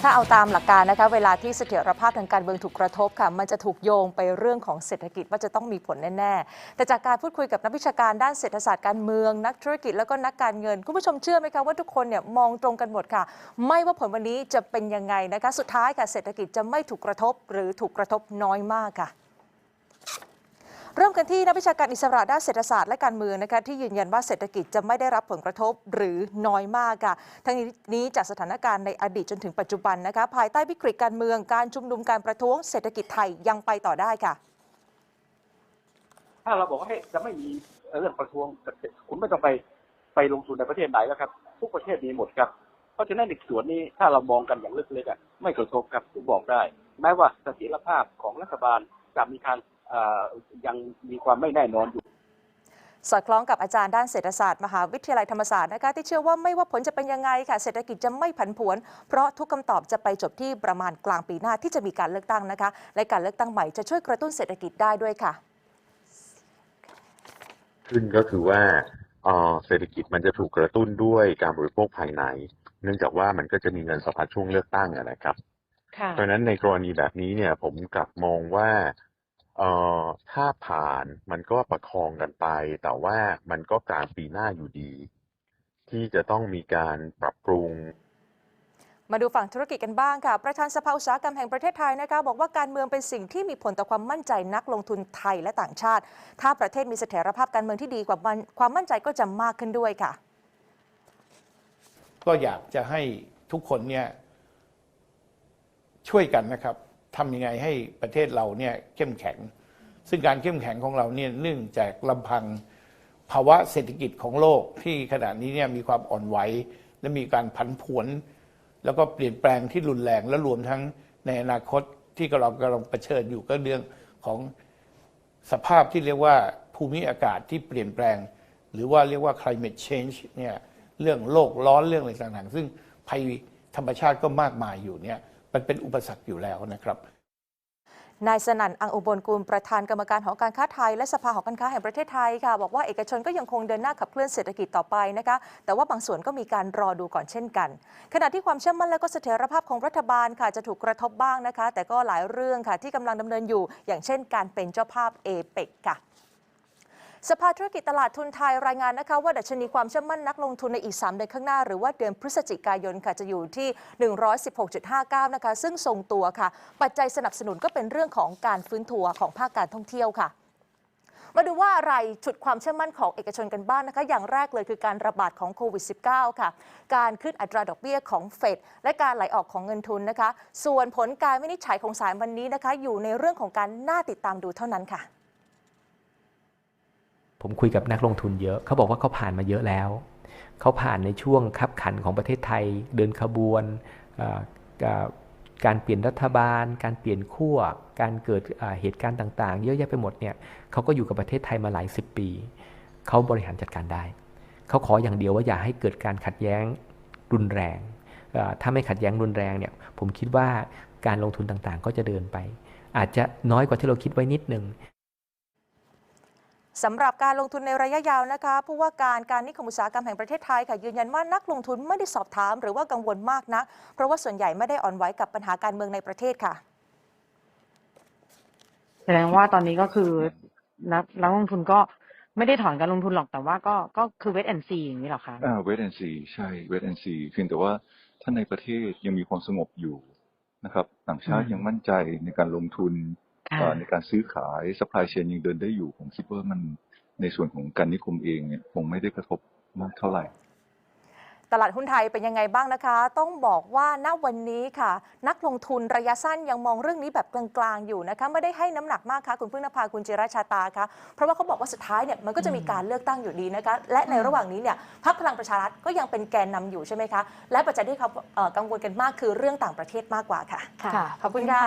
ถ้าเอาตามหลักการนะคะเวลาที่เสถียรภาพทางการเมืองถูกกระทบค่ะมันจะถูกโยงไปเรื่องของเศรษฐกิจว่าจะต้องมีผลแน่ๆแต่จากการพูดคุยกับนักวิชาการด้านเศรษฐศาสตร์การเมืองนักธุรกิจแล้วก็นักการเงินคุณผู้ชมเชื่อไหมคะว่าทุกคนเนี่ยมองตรงกันหมดค่ะไม่ว่าผลวันนี้จะเป็นยังไงนะคะสุดท้ายค่ะเศรษฐกิจจะไม่ถูกกระทบหรือถูกกระทบน้อยมากค่ะเริ่มกันที่นักวิชาการอิสระด้านเศรษฐศาสตร์และการเมืองนะคะที่ยืนยันว่าเศรษฐกิจจะไม่ได้รับผลกระทบหรือน้อยมากค่ะทั้งนี้จากสถานการณ์ในอดีตจนถึงปัจจุบันนะคะภายใต้วิกฤตการเมืองการชุมนุมการประท้วงเศรษฐกิจไทยยังไปต่อได้ค่ะถ้าเราบอกว่าจะไม่มีเรื่องประท้วงคุณไม่ต้องไปลงทุนในประเทศไหนแล้วครับทุกประเทศมีหมดครับเพราะฉะนั้นในส่วนนี้ถ้าเรามองกันอย่างลึกๆไม่กระทบครับทุกบอกได้แม้ว่าเสถียรภาพของรัฐบาลจะมีการยังมีความไม่แน่นอนอยู่สอดคล้องกับอาจารย์ด้านเศรษฐศาสตร์มหาวิทยาลัยธรรมศาสตร์นะคะที่เชื่อว่าไม่ว่าผลจะเป็นยังไงค่ะเศรษฐกิจจะไม่ผันผวนเพราะทุกคำตอบจะไปจบที่ประมาณกลางปีหน้าที่จะมีการเลือกตั้งนะคะและการเลือกตั้งใหม่จะช่วยกระตุ้นเศรษฐกิจได้ด้วยค่ะขึ้นก็คือว่าเศรษฐกิจมันจะถูกกระตุ้นด้วยการบริโภคภายในเนื่องจากว่ามันก็จะมีเงินสะพัดช่วงเลือกตั้งนะครับเพราะฉะนั้นในกรณีแบบนี้เนี่ยผมกลับมองว่าถ้าผ่านมันก็ประคองกันไปแต่ว่ามันก็กลางปีหน้าอยู่ดีที่จะต้องมีการปรับปรุงมาดูฝั่งธุรกิจกันบ้างค่ะประธานสภาอุตสาหกรรมแห่งประเทศไทยนะคะบอกว่าการเมืองเป็นสิ่งที่มีผลต่อความมั่นใจนักลงทุนไทยและต่างชาติถ้าประเทศมีเสถียรภาพการเมืองที่ดีกว่าความมั่นใจก็จะมากขึ้นด้วยค่ะก็อยากจะให้ทุกคนเนี่ยช่วยกันนะครับทำยังไงให้ประเทศเราเนี่ยเข้มแข็งซึ่งการเข้มแข็งของเราเนี่ยเนื่องจากลำพังภาวะเศรษฐกิจของโลกที่ขณะนี้เนี่ยมีความอ่อนไหวและมีการผันผวนแล้วก็เปลี่ยนแปลงที่รุนแรงและรวมทั้งในอนาคตที่เรากำลังเผชิญอยู่ก็เรื่องของสภาพที่เรียกว่าภูมิอากาศที่เปลี่ยนแปลงหรือว่าเรียกว่า climate change เนี่ยเรื่องโลกร้อนเรื่องอะไรต่างๆซึ่งภัยธรรมชาติก็มากมายอยู่เนี่ยมันเป็นอุปสรรคอยู่แล้วนะครับนายสนั่น อังอุบลกุลประธานกรรมการหอการค้าไทยและสภาหอการค้าแห่งประเทศไทยค่ะบอกว่าเอกชนก็ยังคงเดินหน้าขับเคลื่อนเศรษฐกิจต่อไปนะคะแต่ว่าบางส่วนก็มีการรอดูก่อนเช่นกันขณะที่ความเชื่อมั่นและก็เสถียรภาพของรัฐบาลค่ะจะถูกกระทบบ้างนะคะแต่ก็หลายเรื่องค่ะที่กำลังดำเนินอยู่อย่างเช่นการเป็นเจ้าภาพเอเปกค่ะสภาธุรกิจตลาดทุนไทยรายงานนะคะว่าดัชนีความเชื่อมั่นนักลงทุนในอีก3เดือนข้างหน้าหรือว่าเดือนพฤศจิกายนค่ะจะอยู่ที่ 116.59 นะคะซึ่งทรงตัวค่ะปัจจัยสนับสนุนก็เป็นเรื่องของการฟื้นตัวของภาคการท่องเที่ยวค่ะมาดูว่าอะไรฉุดความเชื่อมั่นของเอกชนกันบ้างนะคะอย่างแรกเลยคือการระบาดของโควิด -19 ค่ะการขึ้นอัตราดอกเบี้ยของเฟดและการไหลออกของเงินทุนนะคะส่วนผลการวินิจฉัยของศาลวันนี้นะคะอยู่ในเรื่องของการน่าติดตามดูเท่านั้นค่ะผมคุยกับนักลงทุนเยอะเขาบอกว่าเขาผ่านมาเยอะแล้วเขาผ่านในช่วงคับขันของประเทศไทยเดินขบวนการเปลี่ยนรัฐบาลการเปลี่ยนขั้วการเกิดเหตุการณ์ต่างๆเยอะแยะไปหมดเนี่ยเขาก็อยู่กับประเทศไทยมาหลาย10 ปีเขาบริหารจัดการได้เขาขออย่างเดียวว่าอย่าให้เกิดการขัดแย้งรุนแรงถ้าไม่ขัดแย้งรุนแรงเนี่ยผมคิดว่าการลงทุนต่างๆก็จะเดินไปอาจจะน้อยกว่าที่เราคิดไว้นิดนึงสำหรับการลงทุนในระยะยาวนะคะผู้ว่าการนิคมอุตสาหกรรมแห่งประเทศไทยค่ะยืนยันว่านักลงทุนไม่ได้สอบถามหรือว่ากังวลมากนักเพราะว่าส่วนใหญ่ไม่ได้อ่อนไหวกับปัญหาการเมืองในประเทศค่ะแสดงว่าตอนนี้ก็คือนักลงทุนก็ไม่ได้ถอนการลงทุนหรอกแต่ว่าก็คือ wait and see อย่างนี้หรอคะwait and see ใช่ wait and see เพียงแต่ว่าถ้าในประเทศยังมีความสงบอยู่นะครับต่างชาติยังมั่นใจในการลงทุนในการซื้อขาย supply chain ยังเดินได้อยู่ผมคิดว่ามันในส่วนของการนิคมเองเนี่ยคงไม่ได้กระทบมากเท่าไหร่ตลาดหุ้นไทยเป็นยังไงบ้างนะคะต้องบอกว่าณวันนี้ค่ะนักลงทุนระยะสั้นยังมองเรื่องนี้แบบกลางๆอยู่นะคะไม่ได้ให้น้ำหนักมากค่ะคุณพึ่งนภาคุณจิราชาตาคะเพราะว่าเขาบอกว่าสุดท้ายเนี่ยมันก็จะมีการเลือกตั้งอยู่ดีนะคะและในระหว่างนี้เนี่ยพรรคพลังประชารัฐก็ยังเป็นแกนนำอยู่ใช่ไหมคะและปัจจัยที่เขากังวลกันมากคือเรื่องต่างประเทศมากกว่าค่ะขอบคุณค่ะ